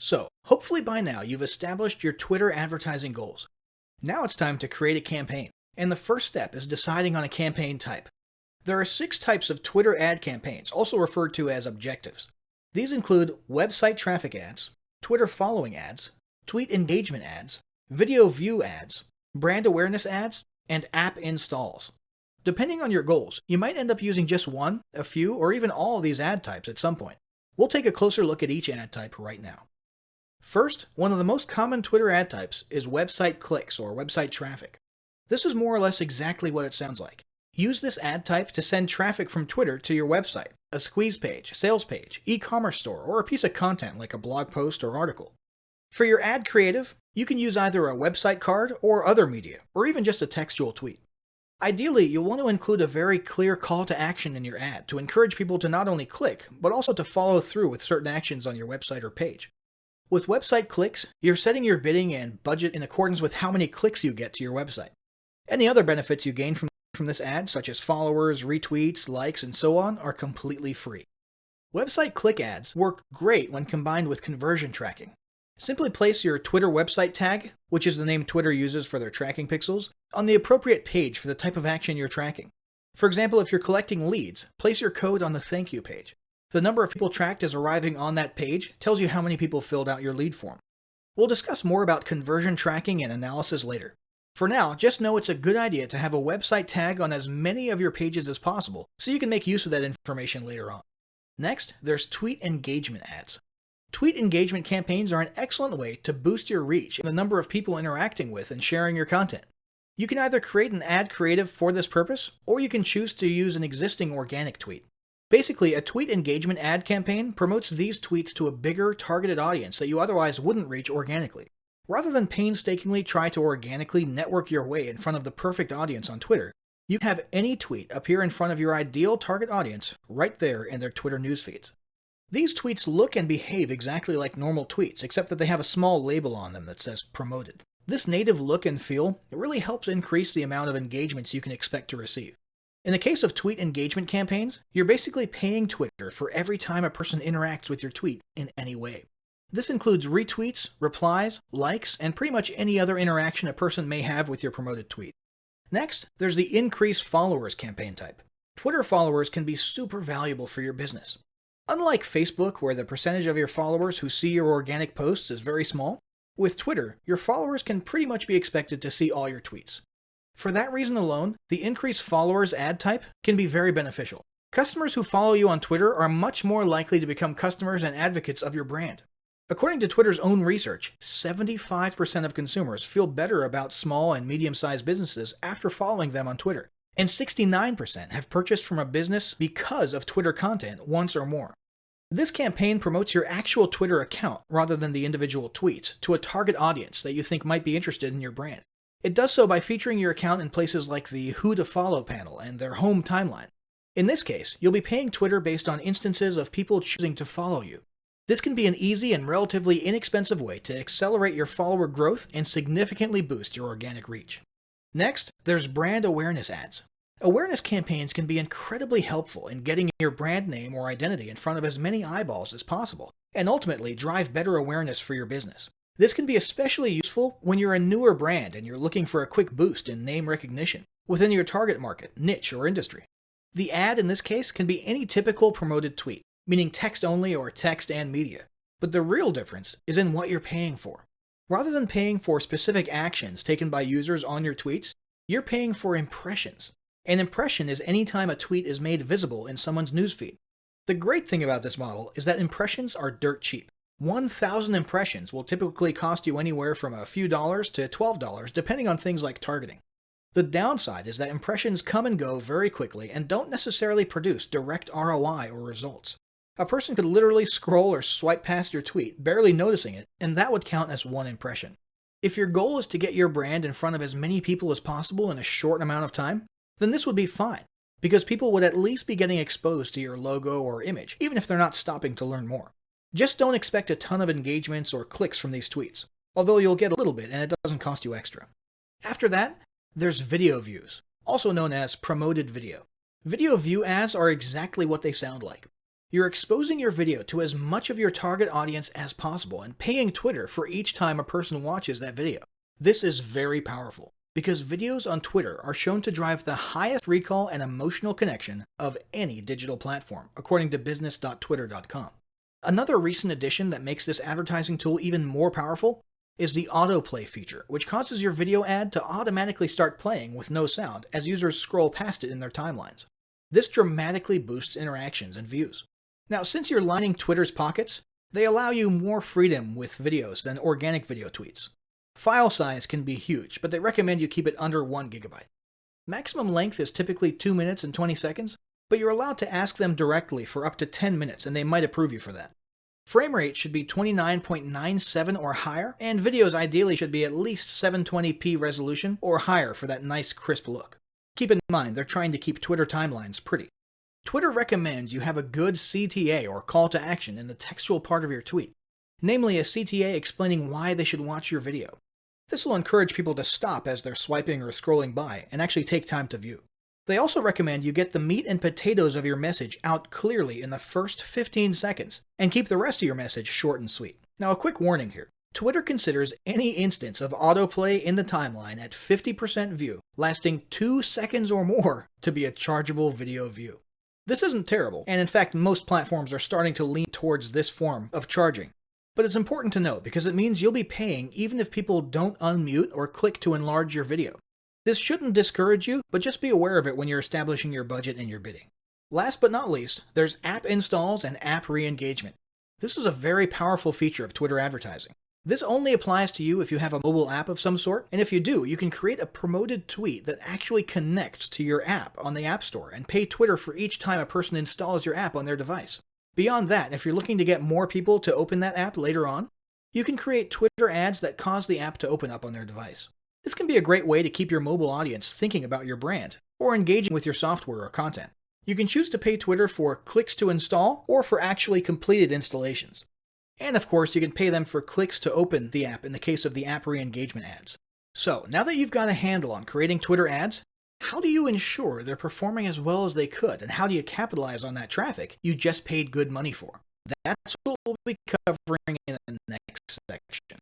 So, hopefully by now you've established your Twitter advertising goals. Now it's time to create a campaign, and the first step is deciding on a campaign type. There are 6 types of Twitter ad campaigns, also referred to as objectives. These include website traffic ads, Twitter following ads, tweet engagement ads, video view ads, brand awareness ads, and app installs. Depending on your goals, you might end up using just one, a few, or even all of these ad types at some point. We'll take a closer look at each ad type right now. First, one of the most common Twitter ad types is website clicks or website traffic. This is more or less exactly what it sounds like. Use this ad type to send traffic from Twitter to your website, a squeeze page, sales page, e-commerce store, or a piece of content like a blog post or article. For your ad creative, you can use either a website card or other media, or even just a textual tweet. Ideally, you'll want to include a very clear call to action in your ad to encourage people to not only click, but also to follow through with certain actions on your website or page. With website clicks, you're setting your bidding and budget in accordance with how many clicks you get to your website. Any other benefits you gain from this ad, such as followers, retweets, likes, and so on, are completely free. Website click ads work great when combined with conversion tracking. Simply place your Twitter website tag, which is the name Twitter uses for their tracking pixels, on the appropriate page for the type of action you're tracking. For example, if you're collecting leads, place your code on the thank you page. The number of people tracked as arriving on that page tells you how many people filled out your lead form. We'll discuss more about conversion tracking and analysis later. For now, just know it's a good idea to have a website tag on as many of your pages as possible so you can make use of that information later on. Next, there's tweet engagement ads. Tweet engagement campaigns are an excellent way to boost your reach and the number of people interacting with and sharing your content. You can either create an ad creative for this purpose, or you can choose to use an existing organic tweet. Basically, a tweet engagement ad campaign promotes these tweets to a bigger, targeted audience that you otherwise wouldn't reach organically. Rather than painstakingly try to organically network your way in front of the perfect audience on Twitter, you can have any tweet appear in front of your ideal target audience right there in their Twitter news feeds. These tweets look and behave exactly like normal tweets, except that they have a small label on them that says promoted. This native look and feel really helps increase the amount of engagements you can expect to receive. In the case of tweet engagement campaigns, you're basically paying Twitter for every time a person interacts with your tweet in any way. This includes retweets, replies, likes, and pretty much any other interaction a person may have with your promoted tweet. Next, there's the increase followers campaign type. Twitter followers can be super valuable for your business. Unlike Facebook, where the percentage of your followers who see your organic posts is very small, with Twitter, your followers can pretty much be expected to see all your tweets. For that reason alone, the increase followers ad type can be very beneficial. Customers who follow you on Twitter are much more likely to become customers and advocates of your brand. According to Twitter's own research, 75% of consumers feel better about small and medium-sized businesses after following them on Twitter, and 69% have purchased from a business because of Twitter content once or more. This campaign promotes your actual Twitter account rather than the individual tweets to a target audience that you think might be interested in your brand. It does so by featuring your account in places like the Who to Follow panel and their home timeline. In this case, you'll be paying Twitter based on instances of people choosing to follow you. This can be an easy and relatively inexpensive way to accelerate your follower growth and significantly boost your organic reach. Next, there's brand awareness ads. Awareness campaigns can be incredibly helpful in getting your brand name or identity in front of as many eyeballs as possible, and ultimately drive better awareness for your business. This can be especially useful when you're a newer brand and you're looking for a quick boost in name recognition within your target market, niche, or industry. The ad in this case can be any typical promoted tweet, meaning text only or text and media, but the real difference is in what you're paying for. Rather than paying for specific actions taken by users on your tweets, you're paying for impressions. An impression is any time a tweet is made visible in someone's newsfeed. The great thing about this model is that impressions are dirt cheap. 1,000 impressions will typically cost you anywhere from a few dollars to $12, depending on things like targeting. The downside is that impressions come and go very quickly and don't necessarily produce direct ROI or results. A person could literally scroll or swipe past your tweet, barely noticing it, and that would count as one impression. If your goal is to get your brand in front of as many people as possible in a short amount of time, then this would be fine, because people would at least be getting exposed to your logo or image, even if they're not stopping to learn more. Just don't expect a ton of engagements or clicks from these tweets, although you'll get a little bit and it doesn't cost you extra. After that, there's video views, also known as promoted video. Video view ads are exactly what they sound like. You're exposing your video to as much of your target audience as possible and paying Twitter for each time a person watches that video. This is very powerful, because videos on Twitter are shown to drive the highest recall and emotional connection of any digital platform, according to business.twitter.com. Another recent addition that makes this advertising tool even more powerful is the autoplay feature, which causes your video ad to automatically start playing with no sound as users scroll past it in their timelines. This dramatically boosts interactions and views. Now, since you're lining Twitter's pockets, they allow you more freedom with videos than organic video tweets. File size can be huge, but they recommend you keep it under 1 GB. Maximum length is typically 2 minutes and 20 seconds, but you're allowed to ask them directly for up to 10 minutes and they might approve you for that. Frame rate should be 29.97 or higher, and videos ideally should be at least 720p resolution or higher for that nice crisp look. Keep in mind, they're trying to keep Twitter timelines pretty. Twitter recommends you have a good CTA or call to action in the textual part of your tweet, namely a CTA explaining why they should watch your video. This will encourage people to stop as they're swiping or scrolling by and actually take time to view. They also recommend you get the meat and potatoes of your message out clearly in the first 15 seconds and keep the rest of your message short and sweet. Now, a quick warning here. Twitter considers any instance of autoplay in the timeline at 50% view, lasting 2 seconds or more, to be a chargeable video view. This isn't terrible, and in fact most platforms are starting to lean towards this form of charging. But it's important to note because it means you'll be paying even if people don't unmute or click to enlarge your video. This shouldn't discourage you, but just be aware of it when you're establishing your budget and your bidding. Last but not least, there's app installs and app re-engagement. This is a very powerful feature of Twitter advertising. This only applies to you if you have a mobile app of some sort, and if you do, you can create a promoted tweet that actually connects to your app on the App Store and pay Twitter for each time a person installs your app on their device. Beyond that, if you're looking to get more people to open that app later on, you can create Twitter ads that cause the app to open up on their device. This can be a great way to keep your mobile audience thinking about your brand or engaging with your software or content. You can choose to pay Twitter for clicks to install or for actually completed installations. And of course, you can pay them for clicks to open the app in the case of the app re-engagement ads. So, now that you've got a handle on creating Twitter ads, how do you ensure they're performing as well as they could, and how do you capitalize on that traffic you just paid good money for? That's what we'll be covering in the next section.